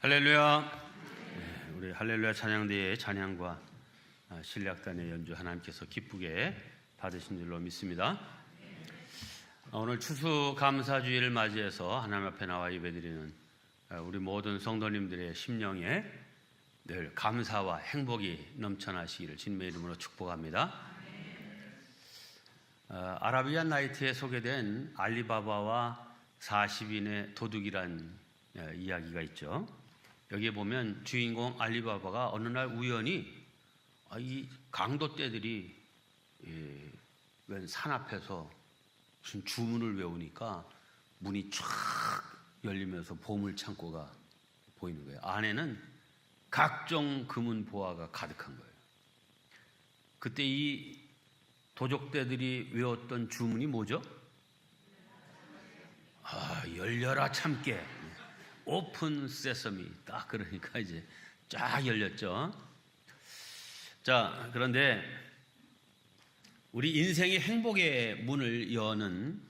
할렐루야. 우리 할렐루야 찬양대의 찬양과 신략단의 연주 하나님께서 기쁘게 받으신 줄로 믿습니다. 오늘 추수감사주일을 맞이해서 하나님 앞에 나와 예배드리는 우리 모든 성도님들의 심령에 늘 감사와 행복이 넘쳐나시기를 주님의 이름으로 축복합니다. 아라비안 나이트에 소개된 알리바바와 40인의 도둑이란 이야기가 있죠. 여기에 보면 주인공 알리바바가 어느 날 우연히 이 강도떼들이 웬 산 앞에서 무슨 주문을 외우니까 문이 쫙 열리면서 보물창고가 보이는 거예요. 안에는 각종 금은 보화가 가득한 거예요. 그때 이 도적떼들이 외웠던 주문이 뭐죠? 열려라 참깨, 오픈 세서미. 딱 그러니까 이제 쫙 열렸죠. 자, 그런데 우리 인생의 행복의 문을 여는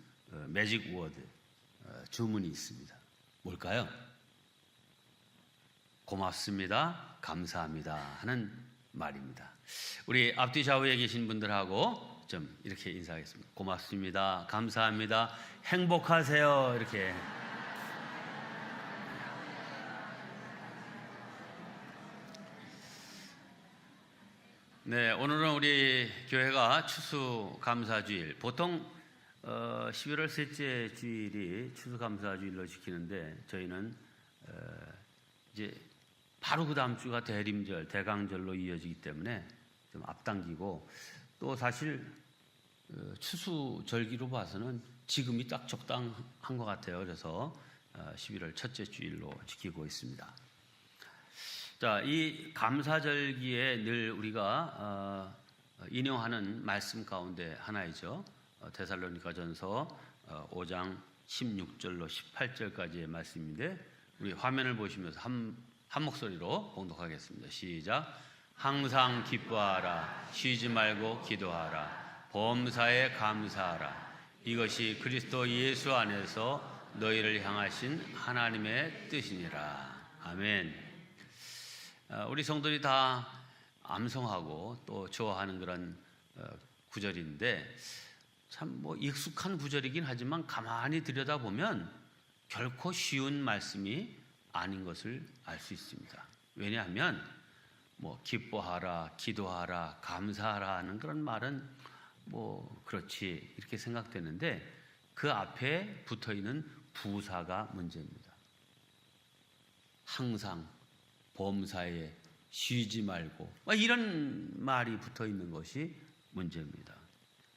매직 워드, 주문이 있습니다. 뭘까요? 고맙습니다, 감사합니다 하는 말입니다. 우리 앞뒤 좌우에 계신 분들하고 좀 이렇게 인사하겠습니다. 고맙습니다, 감사합니다, 행복하세요. 이렇게. 네, 오늘은 우리 교회가 추수감사주일, 보통 11월 셋째 주일이 추수감사주일로 지키는데 저희는 이제 바로 그 다음 주가 대림절, 대강절로 이어지기 때문에 좀 앞당기고, 또 사실 추수절기로 봐서는 지금이 딱 적당한 것 같아요. 그래서 11월 첫째 주일로 지키고 있습니다. 자, 이 감사절기에 늘 우리가 인용하는 말씀 가운데 하나이죠. 데살로니가전서 5장 16절로 18절까지의 말씀인데, 우리 화면을 보시면서 한 목소리로 봉독하겠습니다. 시작. 항상 기뻐하라, 쉬지 말고 기도하라, 범사에 감사하라. 이것이 그리스도 예수 안에서 너희를 향하신 하나님의 뜻이니라. 아멘. 우리 성도들이 다 암송하고 또 좋아하는 그런 구절인데, 참 뭐 익숙한 구절이긴 하지만 가만히 들여다보면 결코 쉬운 말씀이 아닌 것을 알 수 있습니다. 왜냐하면 뭐 기뻐하라, 기도하라, 감사하라 하는 그런 말은 뭐 그렇지 이렇게 생각되는데, 그 앞에 붙어있는 부사가 문제입니다. 항상, 범사에, 쉬지 말고, 이런 말이 붙어있는 것이 문제입니다.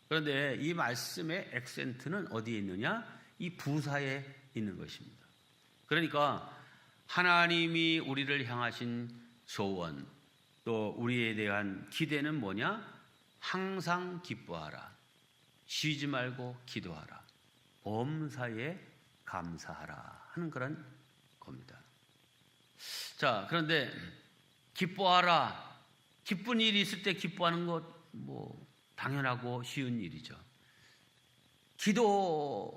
그런데 이 말씀의 액센트는 어디에 있느냐? 이 부사에 있는 것입니다. 그러니까 하나님이 우리를 향하신 소원, 또 우리에 대한 기대는 뭐냐? 항상 기뻐하라, 쉬지 말고 기도하라, 범사에 감사하라 하는 그런 겁니다. 자, 그런데 기뻐하라, 기쁜 일이 있을 때 기뻐하는 것 뭐 당연하고 쉬운 일이죠. 기도할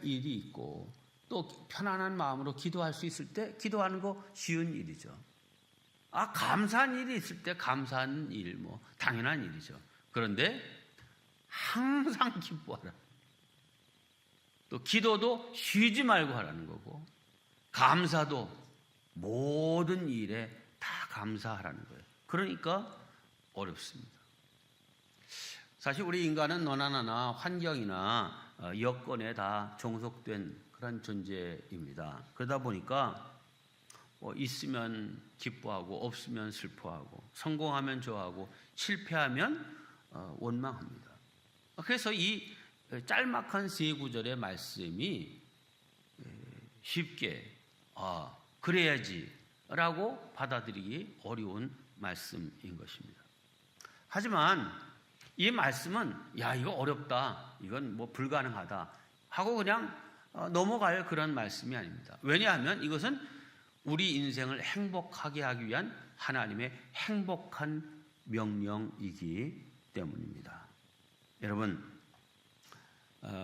일이 있고 또 편안한 마음으로 기도할 수 있을 때 기도하는 거 쉬운 일이죠. 감사한 일이 있을 때 감사한 일, 뭐 당연한 일이죠. 그런데 항상 기뻐하라, 또 기도도 쉬지 말고 하라는 거고, 감사도 모든 일에 다 감사하라는 거예요. 그러니까 어렵습니다. 사실 우리 인간은 너나 나나 환경이나 여건에 다 종속된 그런 존재입니다. 그러다 보니까 있으면 기뻐하고 없으면 슬퍼하고, 성공하면 좋아하고 실패하면 원망합니다. 그래서 이 짤막한 세 구절의 말씀이 쉽게 그래야지 라고 받아들이기 어려운 말씀인 것입니다. 하지만 이 말씀은 이거 어렵다, 이건 뭐 불가능하다 하고 그냥 넘어갈 그런 말씀이 아닙니다. 왜냐하면 이것은 우리 인생을 행복하게 하기 위한 하나님의 행복한 명령이기 때문입니다. 여러분,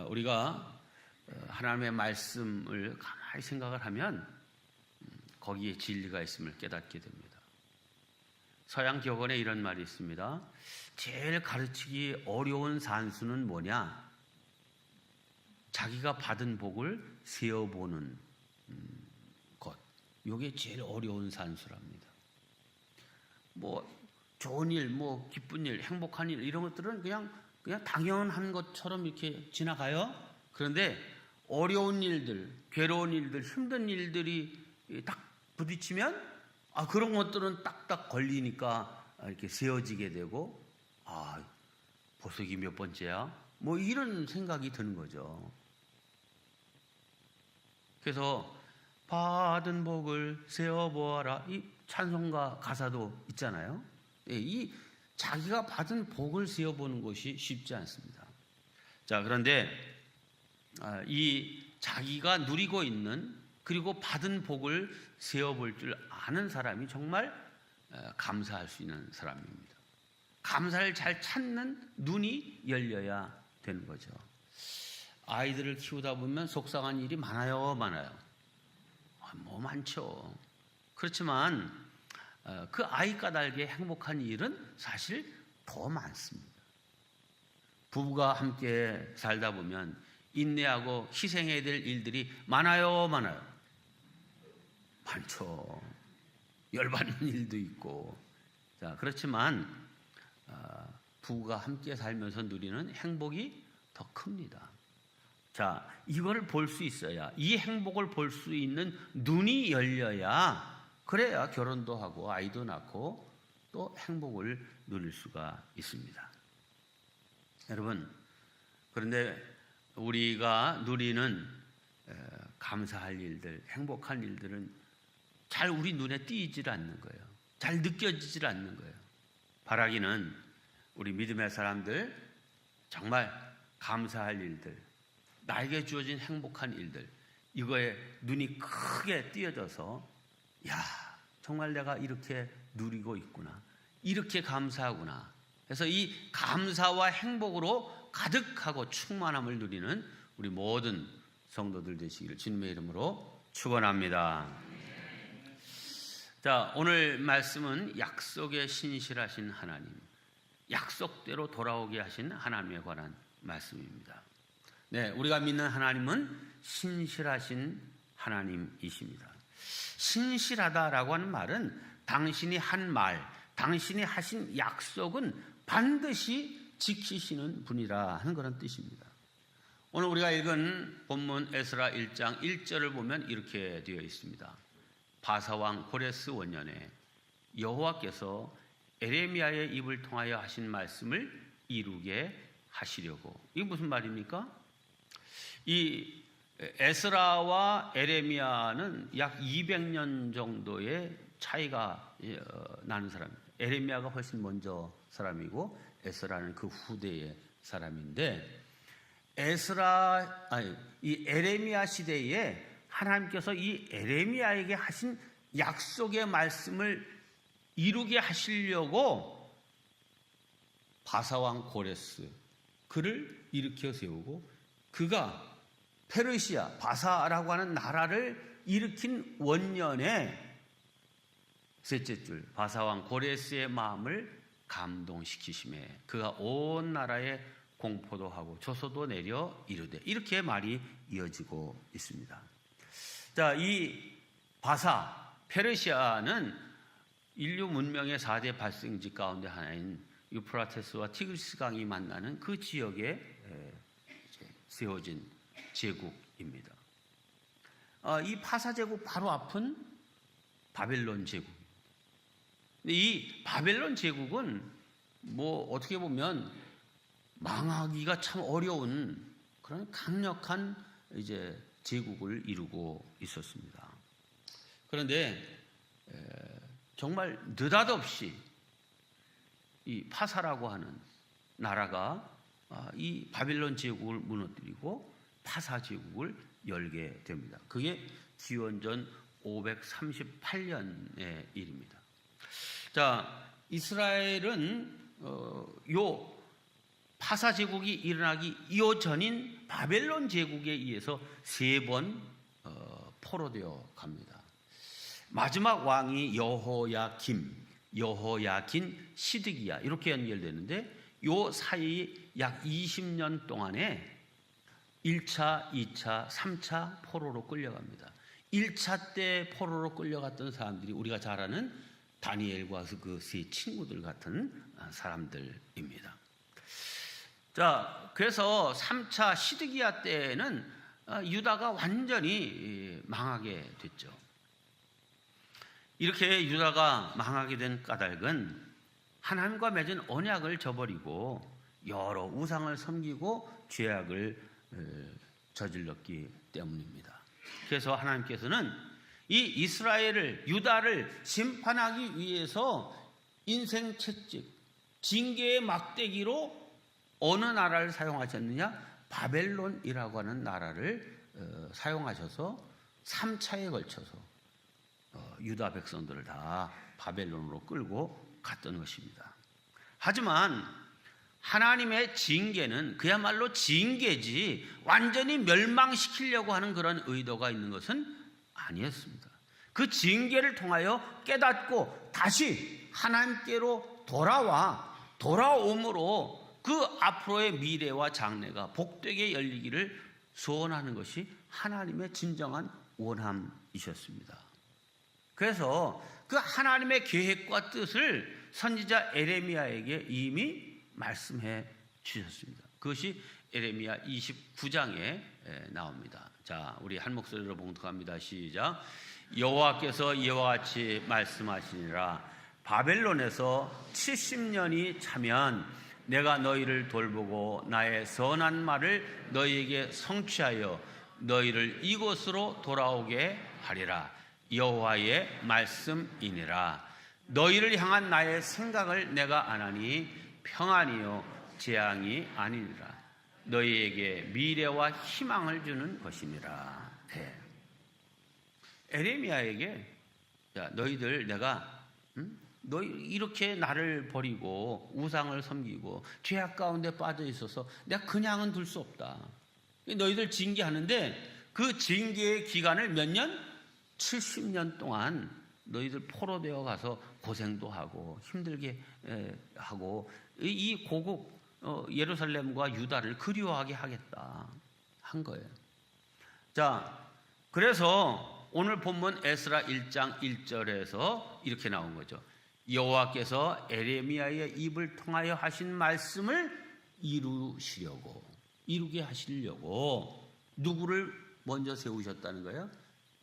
우리가 하나님의 말씀을 가만히 생각을 하면 거기에 진리가 있음을 깨닫게 됩니다. 서양 격언에 이런 말이 있습니다. 제일 가르치기 어려운 산수는 뭐냐? 자기가 받은 복을 세어보는 것. 이게 제일 어려운 산수랍니다. 뭐 좋은 일, 뭐 기쁜 일, 행복한 일 이런 것들은 그냥 당연한 것처럼 이렇게 지나가요. 그런데 어려운 일들, 괴로운 일들, 힘든 일들이 딱 부딪히면 그런 것들은 딱딱 걸리니까 이렇게 세어지게 되고 보석이 몇 번째야? 뭐 이런 생각이 드는 거죠. 그래서 받은 복을 세어보아라. 이 찬송가 가사도 있잖아요. 이 자기가 받은 복을 세어보는 것이 쉽지 않습니다. 자, 그런데 이 자기가 누리고 있는 그리고 받은 복을 세어볼 줄 아는 사람이 정말 감사할 수 있는 사람입니다. 감사를 잘 찾는 눈이 열려야 되는 거죠. 아이들을 키우다 보면 속상한 일이 많아요. 뭐 많죠. 그렇지만 그 아이 까닭에 행복한 일은 사실 더 많습니다. 부부가 함께 살다 보면 인내하고 희생해야 될 일들이 많아요. 많죠. 열받는 일도 있고. 자, 그렇지만 부부가 함께 살면서 누리는 행복이 더 큽니다. 자, 이걸 볼 수 있어야, 이 행복을 볼 수 있는 눈이 열려야, 그래야 결혼도 하고 아이도 낳고 또 행복을 누릴 수가 있습니다. 여러분, 그런데 우리가 누리는 감사할 일들, 행복한 일들은 잘 우리 눈에 띄질 않는 거예요. 잘 느껴지질 않는 거예요. 바라기는 우리 믿음의 사람들 정말 감사할 일들, 나에게 주어진 행복한 일들, 이거에 눈이 크게 띄어져서 정말 내가 이렇게 누리고 있구나, 이렇게 감사하구나. 그래서 이 감사와 행복으로 가득하고 충만함을 누리는 우리 모든 성도들 되시기를 주님의 이름으로 축원합니다. 자, 오늘 말씀은 약속에 신실하신 하나님, 약속대로 돌아오게 하신 하나님에 관한 말씀입니다. 네, 우리가 믿는 하나님은 신실하신 하나님이십니다. 신실하다라고 하는 말은 당신이 한 말, 당신이 하신 약속은 반드시 지키시는 분이라 하는 그런 뜻입니다. 오늘 우리가 읽은 본문 에스라 1장 1절을 보면 이렇게 되어 있습니다. 바사왕 고레스 원년에 여호와께서 에레미야의 입을 통하여 하신 말씀을 이루게 하시려고. 이게 무슨 말입니까? 이 에스라와 에레미야는 약 200년 정도의 차이가 나는 사람입니다. 에레미야가 훨씬 먼저 사람이고 에스라는 그 후대의 사람인데, 이 에레미야 시대에 하나님께서 이 에레미야에게 하신 약속의 말씀을 이루게 하시려고 바사왕 고레스 그를 일으켜 세우고, 그가 페르시아 바사라고 하는 나라를 일으킨 원년에 셋째 줄 바사왕 고레스의 마음을 감동시키심에 그가 온 나라에 공포도 하고 조소도 내려 이르되, 이렇게 말이 이어지고 있습니다. 자, 이 바사 페르시아는 인류 문명의 4대 발생지 가운데 하나인 유프라테스와 티그리스 강이 만나는 그 지역에 세워진 제국입니다. 이 파사 제국 바로 앞은 바벨론 제국입니다. 이 바벨론 제국은 뭐 어떻게 보면 망하기가 참 어려운 그런 강력한 이제 제국을 이루고 있었습니다. 그런데 정말 느닷없이 이 파사라고 하는 나라가 이 바벨론 제국을 무너뜨리고 파사 제국을 열게 됩니다. 그게 기원전 538년의 일입니다. 자, 이스라엘은 요 파사 제국이 일어나기 이전인 바벨론 제국에 의해서 3번 포로되어 갑니다. 마지막 왕이 여호야긴, 시드기야 이렇게 연결되는데 요 사이 약 20년 동안에 1차, 2차, 3차 포로로 끌려갑니다. 1차 때 포로로 끌려갔던 사람들이 우리가 잘 아는 다니엘과 그 세 친구들 같은 사람들입니다. 자, 그래서 3차 시드기야 때는 유다가 완전히 망하게 됐죠. 이렇게 유다가 망하게 된 까닭은 하나님과 맺은 언약을 저버리고 여러 우상을 섬기고 죄악을 저질렀기 때문입니다. 그래서 하나님께서는 이 이스라엘을, 유다를 심판하기 위해서 인생 채찍, 징계의 막대기로 어느 나라를 사용하셨느냐? 바벨론이라고 하는 나라를 사용하셔서 3차에 걸쳐서 유다 백성들을 다 바벨론으로 끌고 갔던 것입니다. 하지만 하나님의 징계는 그야말로 징계지 완전히 멸망시키려고 하는 그런 의도가 있는 것은 아니었습니다. 그 징계를 통하여 깨닫고 다시 하나님께로 돌아옴으로 그 앞으로의 미래와 장래가 복되게 열리기를 소원하는 것이 하나님의 진정한 원함이셨습니다. 그래서 그 하나님의 계획과 뜻을 선지자 에레미야에게 이미 말씀해 주셨습니다. 그것이 에레미야 29장에 나옵니다. 자, 우리 한 목소리로 봉독합니다. 시작. 여호와께서 이와 같이 말씀하시니라. 바벨론에서 70년이 차면 내가 너희를 돌보고 나의 선한 말을 너희에게 성취하여 너희를 이곳으로 돌아오게 하리라. 여호와의 말씀이니라. 너희를 향한 나의 생각을 내가 아나니 평안이요 재앙이 아니니라. 너희에게 미래와 희망을 주는 것이니라. 네. 에레미야에게 야, 너희들 내가 너희 이렇게 나를 버리고 우상을 섬기고 죄악 가운데 빠져 있어서 내가 그냥은 둘 수 없다. 너희들 징계하는데 그 징계의 기간을 몇 년? 70년 동안 너희들 포로되어 가서 고생도 하고 힘들게 하고 이 고국 예루살렘과 유다를 그리워하게 하겠다 한 거예요. 자, 그래서 오늘 본문 에스라 1장 1절에서 이렇게 나온 거죠. 여호와께서 에레미야의 입을 통하여 하신 말씀을 이루게 하시려고 누구를 먼저 세우셨다는 거예요?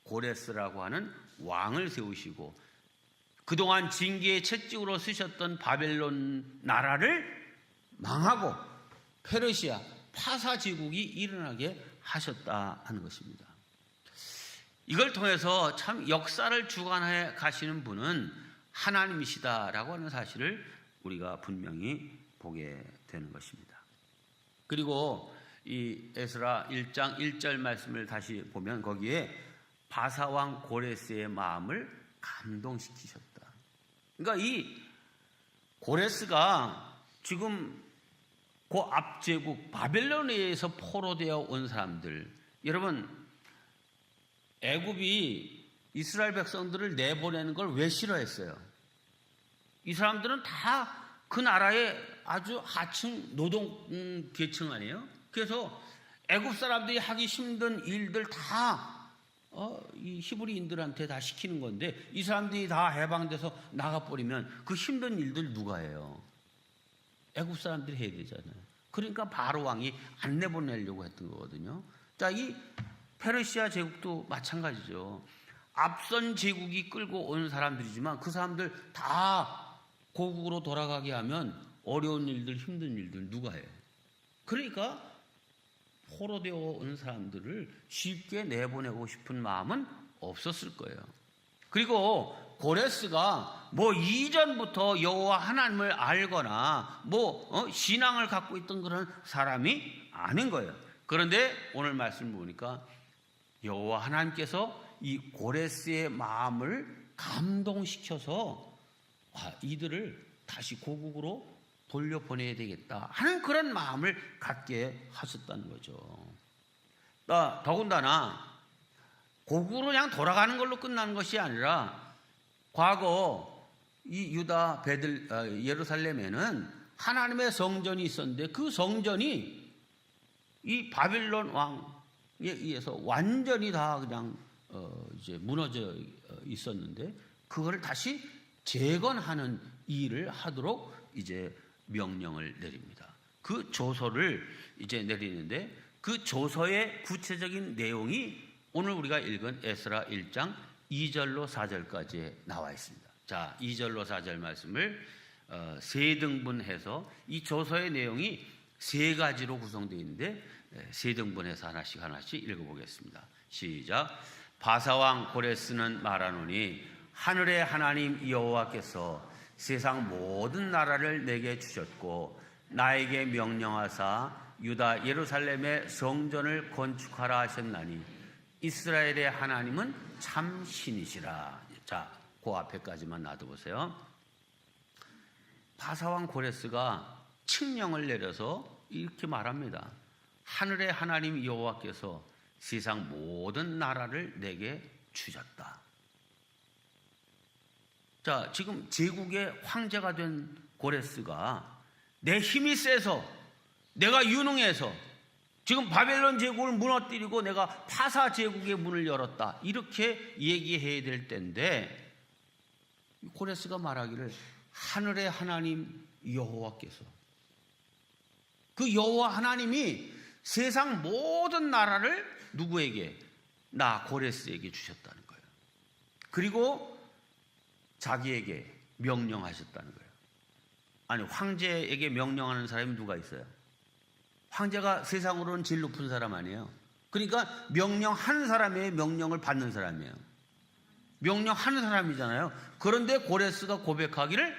고레스라고 하는 왕을 세우시고 그동안 징계의 채찍으로 쓰셨던 바벨론 나라를 망하고 페르시아 파사 제국이 일어나게 하셨다 하는 것입니다. 이걸 통해서 참 역사를 주관해 가시는 분은 하나님이시다라고 하는 사실을 우리가 분명히 보게 되는 것입니다. 그리고 이 에스라 1장 1절 말씀을 다시 보면 거기에 바사왕 고레스의 마음을 감동시키셨다. 그러니까 이 고레스가 지금 그 앞제국 바벨론에 의해서 포로되어 온 사람들, 여러분 애굽이 이스라엘 백성들을 내보내는 걸 왜 싫어했어요? 이 사람들은 다 그 나라의 아주 하층 노동 계층 아니에요? 그래서 애굽 사람들이 하기 힘든 일들 다 이 히브리인들한테 다 시키는 건데 이 사람들이 다 해방돼서 나가버리면 그 힘든 일들 누가 해요? 애굽 사람들이 해야 되잖아요. 그러니까 바로 왕이 안 내보내려고 했던 거거든요. 자, 이 페르시아 제국도 마찬가지죠. 앞선 제국이 끌고 온 사람들이지만 그 사람들 다 고국으로 돌아가게 하면 어려운 일들, 힘든 일들 누가 해? 그러니까 포로되어 온 사람들을 쉽게 내보내고 싶은 마음은 없었을 거예요. 그리고 고레스가 뭐 이전부터 여호와 하나님을 알거나 신앙을 갖고 있던 그런 사람이 아닌 거예요. 그런데 오늘 말씀을 보니까 여호와 하나님께서 이 고레스의 마음을 감동시켜서 이들을 다시 고국으로 돌려보내야 되겠다 하는 그런 마음을 갖게 하셨다는 거죠. 더군다나 고국으로 그냥 돌아가는 걸로 끝나는 것이 아니라 과거 이 유다 예루살렘에는 하나님의 성전이 있었는데 그 성전이 이 바빌론 왕에 의해서 완전히 다 그냥 이제 무너져 있었는데 그거를 다시 재건하는 일을 하도록 이제 명령을 내립니다. 그 조서를 이제 내리는데 그 조서의 구체적인 내용이 오늘 우리가 읽은 에스라 1장 2절로 4절까지 나와 있습니다. 자, 2절로 4절 말씀을 세 등분해서 이 조서의 내용이 세 가지로 구성되어 있는데 세 등분해서 하나씩 읽어보겠습니다. 시작. 바사왕 고레스는 말하노니 하늘의 하나님 여호와께서 세상 모든 나라를 내게 주셨고 나에게 명령하사 유다 예루살렘의 성전을 건축하라 하셨나니 이스라엘의 하나님은 참 신이시라. 자, 그 앞에까지만 놔둬보세요. 바사왕 고레스가 칙령을 내려서 이렇게 말합니다. 하늘의 하나님 여호와께서 세상 모든 나라를 내게 주셨다. 자, 지금 제국의 황제가 된 고레스가 내 힘이 세서 내가 유능해서 지금 바벨론 제국을 무너뜨리고 내가 파사 제국의 문을 열었다 이렇게 얘기해야 될 때인데 고레스가 말하기를 하늘의 하나님 여호와께서 그 여호와 하나님이 세상 모든 나라를 누구에게? 나 고레스에게 주셨다는 거예요. 그리고 자기에게 명령하셨다는 거예요. 아니, 황제에게 명령하는 사람이 누가 있어요? 황제가 세상으로는 제일 높은 사람 아니에요. 그러니까 명령하는 사람의 명령을 받는 사람이에요. 명령하는 사람이잖아요. 그런데 고레스가 고백하기를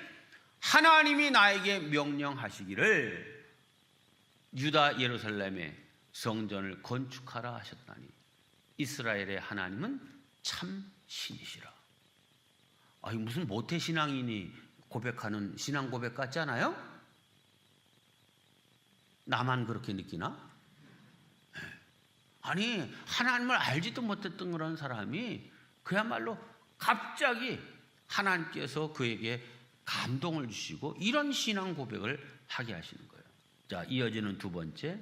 하나님이 나에게 명령하시기를 유다 예루살렘에 성전을 건축하라 하셨다니 이스라엘의 하나님은 참 신이시라. 아니, 무슨 모태신앙인이 고백하는 신앙 고백 같지 않아요? 나만 그렇게 느끼나? 아니, 하나님을 알지도 못했던 그런 사람이 그야말로 갑자기 하나님께서 그에게 감동을 주시고 이런 신앙 고백을 하게 하시는 거예요. 자, 이어지는 두 번째.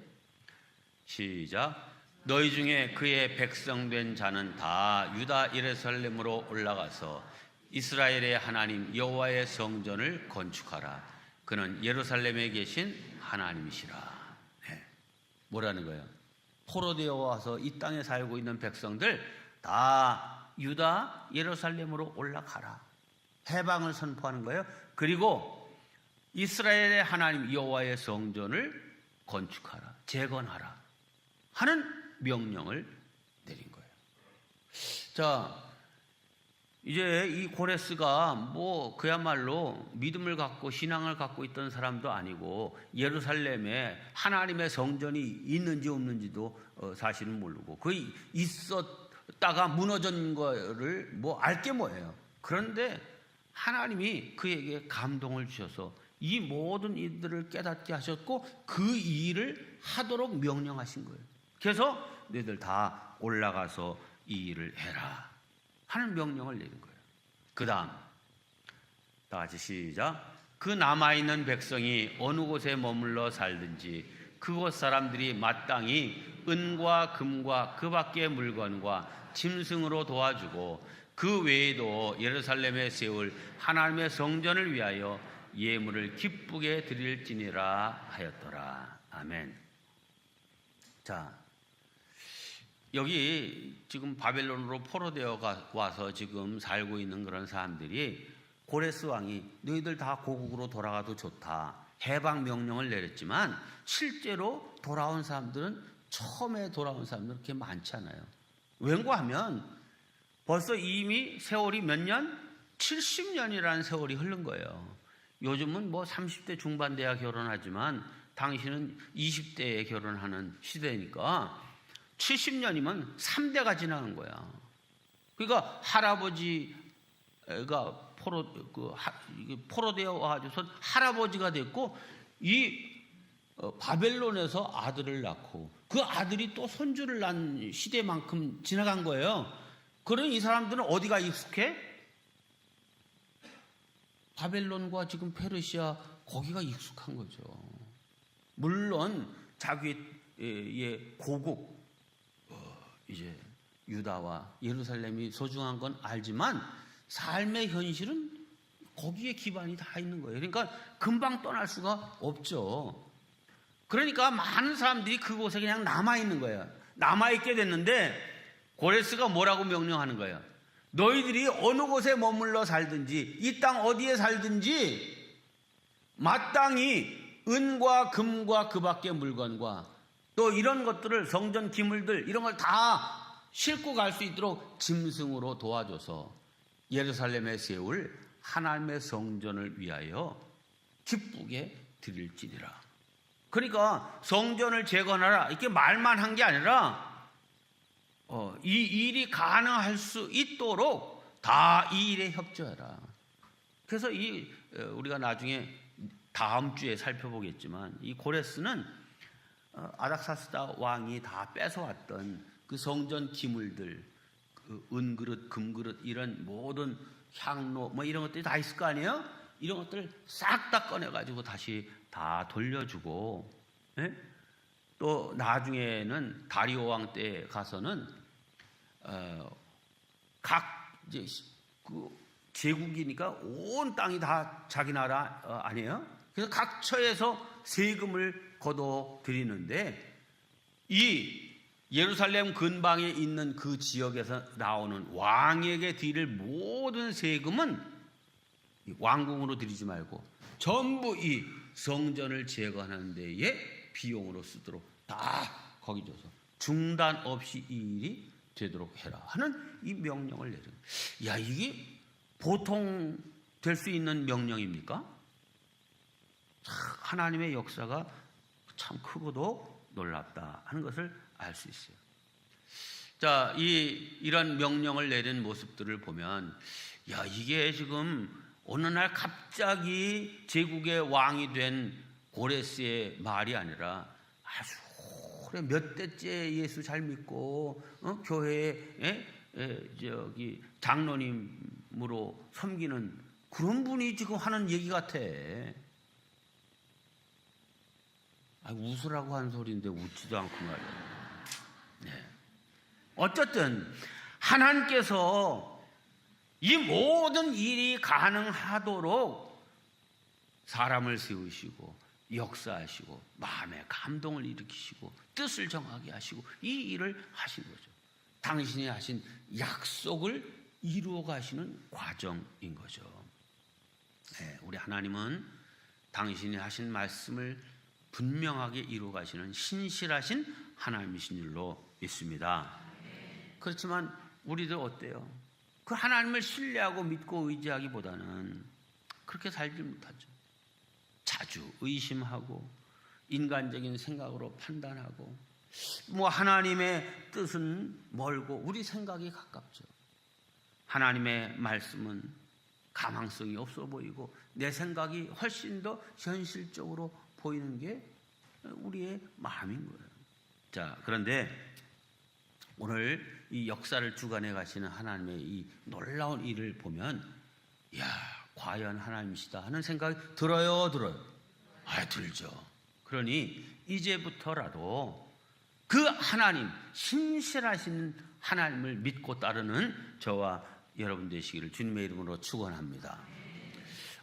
시작. 너희 중에 그의 백성된 자는 다 유다 예루살렘으로 올라가서 이스라엘의 하나님 여호와의 성전을 건축하라. 그는 예루살렘에 계신 하나님이시라. 네. 뭐라는 거예요? 포로되어 와서 이 땅에 살고 있는 백성들 다 유다 예루살렘으로 올라가라. 해방을 선포하는 거예요. 그리고 이스라엘의 하나님 여호와의 성전을 건축하라, 재건하라 하는 명령을 내린 거예요. 자, 이제 이 고레스가 뭐 그야말로 믿음을 갖고 신앙을 갖고 있던 사람도 아니고 예루살렘에 하나님의 성전이 있는지 없는지도 사실은 모르고 거의 있었다가 무너진 거를 뭐 알게 뭐예요. 그런데 하나님이 그에게 감동을 주셔서 이 모든 일들을 깨닫게 하셨고 그 일을 하도록 명령하신 거예요. 그래서 너희들 다 올라가서 이 일을 해라 하는 명령을 내린 거예요. 그 다음 다 같이 시작. 그 남아있는 백성이 어느 곳에 머물러 살든지 그곳 사람들이 마땅히 은과 금과 그 밖의 물건과 짐승으로 도와주고 그 외에도 예루살렘에 세울 하나님의 성전을 위하여 예물을 기쁘게 드릴지니라 하였더라. 아멘. 자, 여기 지금 바벨론으로 포로되어 와서 지금 살고 있는 그런 사람들이 고레스 왕이 너희들 다 고국으로 돌아가도 좋다 해방 명령을 내렸지만 실제로 돌아온 사람들은 처음에 돌아온 사람들은 그렇게 많지 않아요. 왠고하면 벌써 이미 세월이 몇 년? 70년이라는 세월이 흐른 거예요. 요즘은 뭐 30대 중반 돼야 결혼하지만 당신은 20대에 결혼하는 시대니까 70년이면 3대가 지나는 거야. 그러니까 할아버지가 포로되어 와가지고 할아버지가 됐고 이 바벨론에서 아들을 낳고 그 아들이 또 손주를 낳은 시대만큼 지나간 거예요. 그런 이 사람들은 어디가 익숙해? 바벨론과 지금 페르시아 거기가 익숙한 거죠. 물론 자기의 고국 이제 유다와 예루살렘이 소중한 건 알지만 삶의 현실은 거기에 기반이 다 있는 거예요. 그러니까 금방 떠날 수가 없죠. 그러니까 많은 사람들이 그곳에 그냥 남아있는 거예요. 남아있게 됐는데 고레스가 뭐라고 명령하는 거예요? 너희들이 어느 곳에 머물러 살든지 이 땅 어디에 살든지 마땅히 은과 금과 그 밖의 물건과 또 이런 것들을 성전 기물들 이런 걸 다 싣고 갈 수 있도록 짐승으로 도와줘서 예루살렘에 세울 하나님의 성전을 위하여 기쁘게 드릴지니라. 그러니까 성전을 재건하라 이렇게 말만 한 게 아니라 이 일이 가능할 수 있도록 다 이 일에 협조해라. 그래서 우리가 나중에 다음 주에 살펴보겠지만 이 고레스는 아닥사스다 왕이 다 뺏어왔던 그 성전 기물들, 그 은그릇, 금그릇 이런 모든 향로 뭐 이런 것들이 다 있을 거 아니에요? 이런 것들을 싹 다 꺼내가지고 다시 다 돌려주고, 예? 또 나중에는 다리오 왕 때 가서는 각 이제 그 제국이니까 온 땅이 다 자기 나라 아니에요? 그래서 각 처에서 세금을 걷어 드리는데 이 예루살렘 근방에 있는 그 지역에서 나오는 왕에게 드릴 모든 세금은 왕궁으로 드리지 말고 전부 이 성전을 제거하는 데에 비용으로 쓰도록 다 거기 줘서 중단 없이 이 일이 되도록 해라 하는 이 명령을 내린 거예요. 야, 이게 보통 될 수 있는 명령입니까? 하나님의 역사가 참 크고도 놀랍다 하는 것을 알 수 있어요. 자, 이런 명령을 내린 모습들을 보면 야, 이게 지금 어느 날 갑자기 제국의 왕이 된 고레스의 말이 아니라 아주 오래 몇 대째 예수 잘 믿고 교회에 저기 장로님으로 섬기는 그런 분이 지금 하는 얘기 같아. 웃으라고 한 소리인데 웃지도 않고 말이야. 네. 어쨌든 하나님께서 이 모든 일이 가능하도록 사람을 세우시고 역사하시고 마음에 감동을 일으키시고 뜻을 정하게 하시고 이 일을 하신 거죠. 당신이 하신 약속을 이루어 가시는 과정인 거죠. 네, 우리 하나님은 당신이 하신 말씀을 분명하게 이루어 가시는 신실하신 하나님이신 줄로 믿습니다. 그렇지만 우리들 어때요? 그 하나님을 신뢰하고 믿고 의지하기보다는 그렇게 살지 못하죠. 자주 의심하고 인간적인 생각으로 판단하고 뭐 하나님의 뜻은 멀고 우리 생각이 가깝죠. 하나님의 말씀은 가망성이 없어 보이고 내 생각이 훨씬 더 현실적으로 보이는 게 우리의 마음인 거예요. 자, 그런데 오늘 이 역사를 주관해 가시는 하나님의 이 놀라운 일을 보면 야, 과연 하나님이시다 하는 생각이 들어요? 들죠. 그러니 이제부터라도 그 하나님, 신실하신 하나님을 믿고 따르는 저와 여러분 되시기를 주님의 이름으로 축원합니다.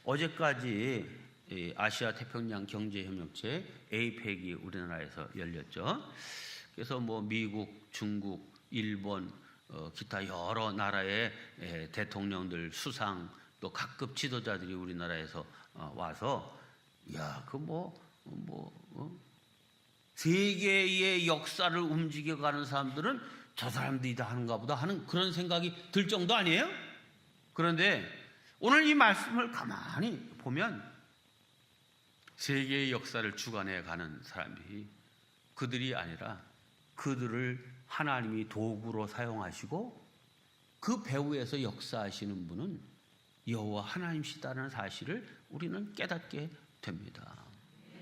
어제까지 아시아 태평양 경제협력체 APEC이 우리나라에서 열렸죠. 그래서 뭐 미국, 중국, 일본, 기타 여러 나라의 대통령들, 수상 또 각급 지도자들이 우리나라에서 와서 야, 세계의 역사를 움직여가는 사람들은 저 사람들이다 하는가 보다 하는 그런 생각이 들 정도 아니에요? 그런데 오늘 이 말씀을 가만히 보면 세계의 역사를 주관해 가는 사람들이 그들이 아니라 그들을 하나님이 도구로 사용하시고 그 배후에서 역사하시는 분은 여호와 하나님이시다는 사실을 우리는 깨닫게 됩니다.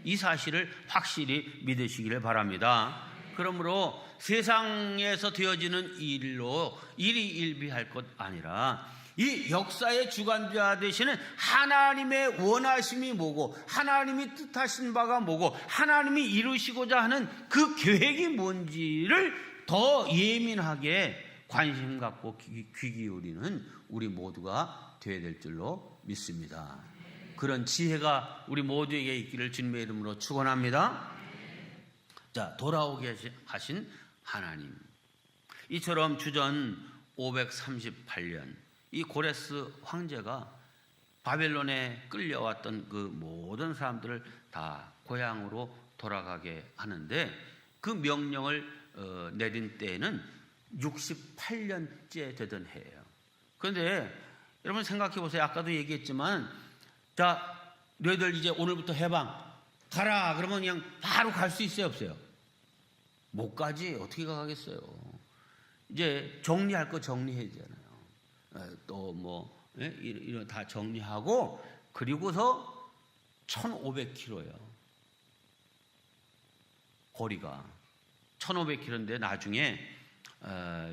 이 사실을 확실히 믿으시기를 바랍니다. 그러므로 세상에서 되어지는 일로 일희일비할 것 아니라 이 역사의 주관자 되시는 하나님의 원하심이 뭐고 하나님이 뜻하신 바가 뭐고 하나님이 이루시고자 하는 그 계획이 뭔지를 더 예민하게 관심 갖고 귀 기울이는 우리 모두가 되어야 될 줄로 믿습니다. 그런 지혜가 우리 모두에게 있기를 주님의 이름으로 축원합니다. 자, 돌아오게 하신 하나님. 이처럼 주전 538년 이 고레스 황제가 바벨론에 끌려왔던 그 모든 사람들을 다 고향으로 돌아가게 하는데 그 명령을 내린 때에는 68년째 되던 해예요. 그런데 여러분 생각해 보세요. 아까도 얘기했지만 자, 너희들 이제 오늘부터 해방 가라 그러면 그냥 바로 갈 수 있어요, 없어요? 못 가지. 어떻게 가겠어요? 이제 정리할 거 정리해야 되잖아요. 또 뭐 이런 다 정리하고 그리고서 1500km예요. 거리가 1500km인데 나중에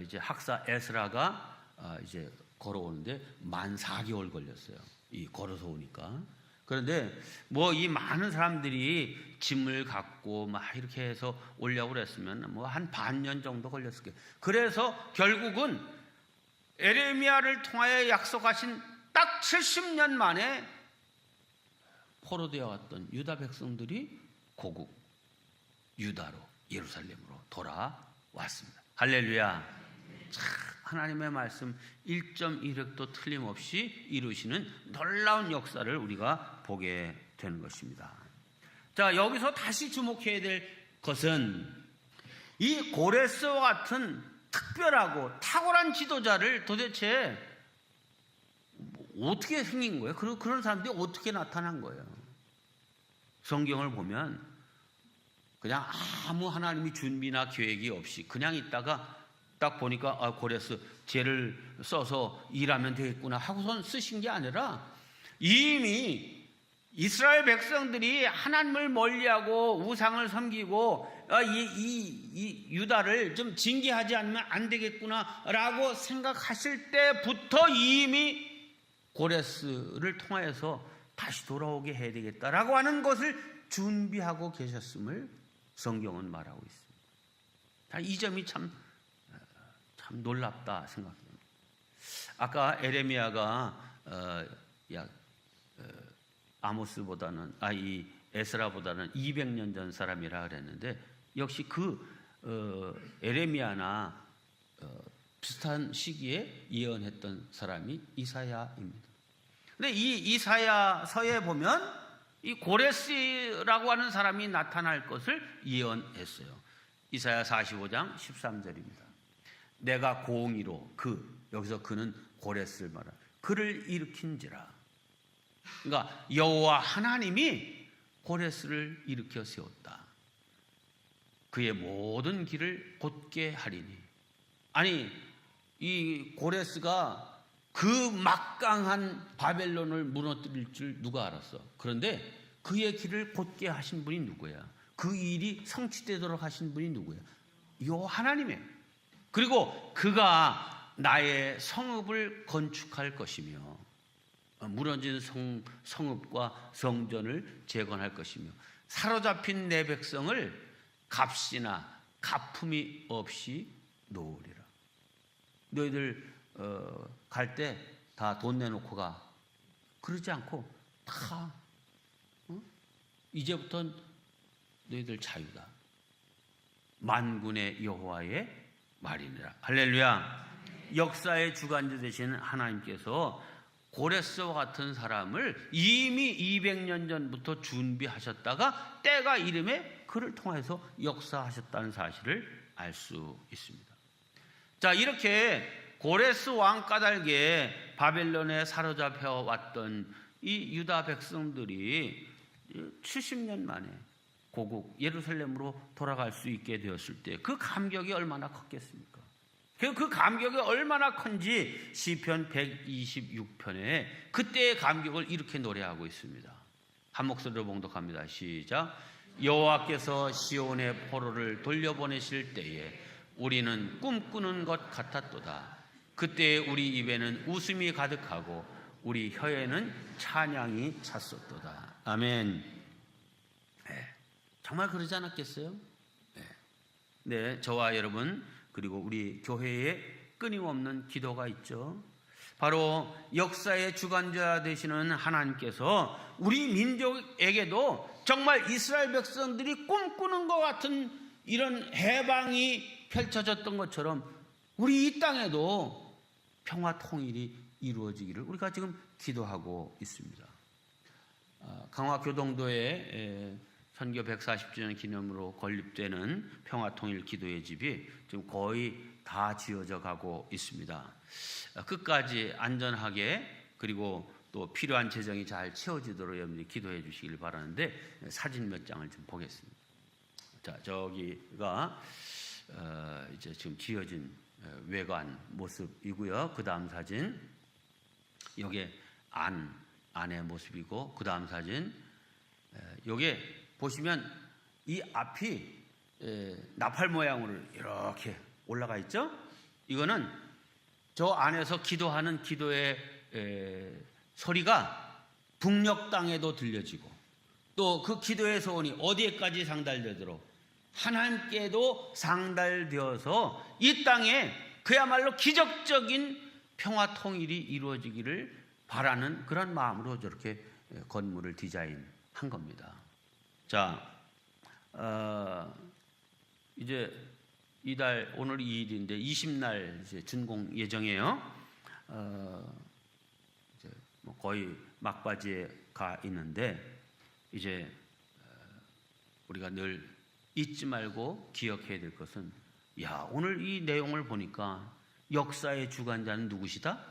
이제 학사 에스라가 이제 걸어오는데 만 4개월 걸렸어요. 이 걸어서 오니까. 그런데 뭐 이 많은 사람들이 짐을 갖고 막 이렇게 해서 오려고 그랬으면 뭐 한 반년 정도 걸렸을 거예요. 그래서 결국은 에레미야를 통하여 약속하신 딱 70년 만에 포로되어 왔던 유다 백성들이 고국 유다로 예루살렘으로 돌아왔습니다. 할렐루야. 참 하나님의 말씀 1.1획도 틀림없이 이루시는 놀라운 역사를 우리가 보게 되는 것입니다. 자, 여기서 다시 주목해야 될 것은 이 고레스와 같은 특별하고 탁월한 지도자를 도대체 어떻게 생긴 거예요? 그런 사람들이 어떻게 나타난 거예요? 성경을 보면 그냥 아무 하나님이 준비나 계획이 없이 그냥 있다가 딱 보니까 고레스 쟤를 써서 일하면 되겠구나 하고선 쓰신 게 아니라 이미 이스라엘 백성들이 하나님을 멀리하고 우상을 섬기고 이 유다를 좀 징계하지 않으면 안 되겠구나라고 생각하실 때부터 이미 고레스를 통하여서 다시 돌아오게 해야 되겠다라고 하는 것을 준비하고 계셨음을 성경은 말하고 있습니다. 이 점이 참 놀랍다 생각합니다. 아까 에레미야가 아모스보다는 이 에스라보다는 200년 전 사람이라 그랬는데 역시 에레미야나 비슷한 시기에 예언했던 사람이 이사야입니다. 근데 이 이사야서에 보면 이 고레스라고 하는 사람이 나타날 것을 예언했어요. 이사야 45장 13절입니다. 내가 공의로 여기서 그는 고레스를 말하 그를 일으킨지라. 그러니까 여호와 하나님이 고레스를 일으켜 세웠다. 그의 모든 길을 곧게 하리니. 아니 이 고레스가 그 막강한 바벨론을 무너뜨릴 줄 누가 알았어? 그런데 그의 길을 곧게 하신 분이 누구야? 그 일이 성취되도록 하신 분이 누구야? 여호와 하나님이에요. 그리고 그가 나의 성읍을 건축할 것이며 무너진 성읍과 성전을 재건할 것이며 사로잡힌 내 백성을 값이나 가품이 없이 놓으리라. 너희들 갈 때 다 돈 내놓고 가. 그러지 않고 다 이제부터는 너희들 자유다. 만군의 여호와의 말이니라. 할렐루야. 역사의 주관자 되시는 하나님께서 고레스와 같은 사람을 이미 200년 전부터 준비하셨다가 때가 이름에 그를 통해서 역사하셨다는 사실을 알 수 있습니다. 자, 이렇게 고레스 왕 까닭에 바벨론에 사로잡혀 왔던 이 유다 백성들이 70년 만에 고국 예루살렘으로 돌아갈 수 있게 되었을 때 그 감격이 얼마나 컸겠습니까? 그 감격이 얼마나 큰지 시편 126편에 그때의 감격을 이렇게 노래하고 있습니다. 한 목소리로 봉독합니다. 시작. 여호와께서 시온의 포로를 돌려보내실 때에 우리는 꿈꾸는 것 같았도다. 그때 우리 입에는 웃음이 가득하고 우리 혀에는 찬양이 찼었도다. 아멘. 네, 정말 그러지 않았겠어요? 네, 저와 여러분 그리고 우리 교회에 끊임없는 기도가 있죠. 바로 역사의 주관자 되시는 하나님께서 우리 민족에게도 정말 이스라엘 백성들이 꿈꾸는 것 같은 이런 해방이 펼쳐졌던 것처럼 우리 이 땅에도 평화 통일이 이루어지기를 우리가 지금 기도하고 있습니다. 강화교동도에 선교 140주년 기념으로 건립되는 평화통일 기도의 집이 지금 거의 다 지어져 가고 있습니다. 끝까지 안전하게 그리고 또 필요한 재정이 잘 채워지도록 여러분들이 기도해 주시길 바라는데 사진 몇 장을 좀 보겠습니다. 자, 저기가 이제 지금 지어진 외관 모습이고요. 그 다음 사진, 요게 안의 모습이고, 그 다음 사진, 요게 보시면 이 앞이 나팔 모양으로 이렇게 올라가 있죠. 이거는 저 안에서 기도하는 기도의 소리가 북녘 땅에도 들려지고 또 그 기도의 소원이 어디에까지 상달되도록 하나님께도 상달되어서 이 땅에 그야말로 기적적인 평화 통일이 이루어지기를 바라는 그런 마음으로 저렇게 건물을 디자인한 겁니다. 자, 이제 이달 오늘 2일인데 20날 이제 준공 예정이에요. 이제 뭐 거의 막바지에 가 있는데 이제 우리가 늘 잊지 말고 기억해야 될 것은 오늘 이 내용을 보니까 역사의 주관자는 누구시다?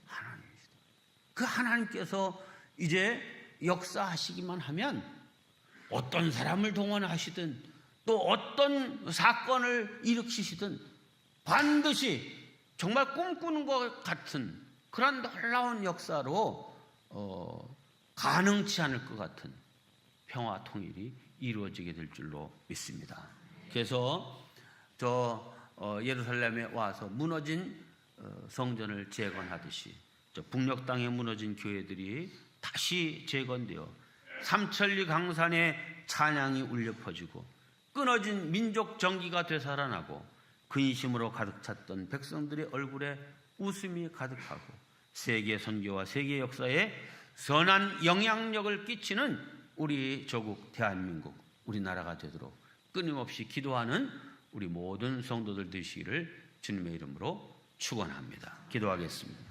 하나님이시다. 그 하나님께서 이제 역사하시기만 하면 어떤 사람을 동원하시든 또 어떤 사건을 일으키시든 반드시 정말 꿈꾸는 것 같은 그런 놀라운 역사로 가능치 않을 것 같은 평화 통일이 이루어지게 될 줄로 믿습니다. 그래서 예루살렘에 와서 무너진 성전을 재건하듯이 저 북녘 땅에 무너진 교회들이 다시 재건되어 삼천리 강산에 찬양이 울려 퍼지고 끊어진 민족 정기가 되살아나고 근심으로 가득 찼던 백성들의 얼굴에 웃음이 가득하고 세계 선교와 세계 역사에 선한 영향력을 끼치는 우리 조국 대한민국 우리나라가 되도록 끊임없이 기도하는 우리 모든 성도들 되시기를 주님의 이름으로 축원합니다. 기도하겠습니다.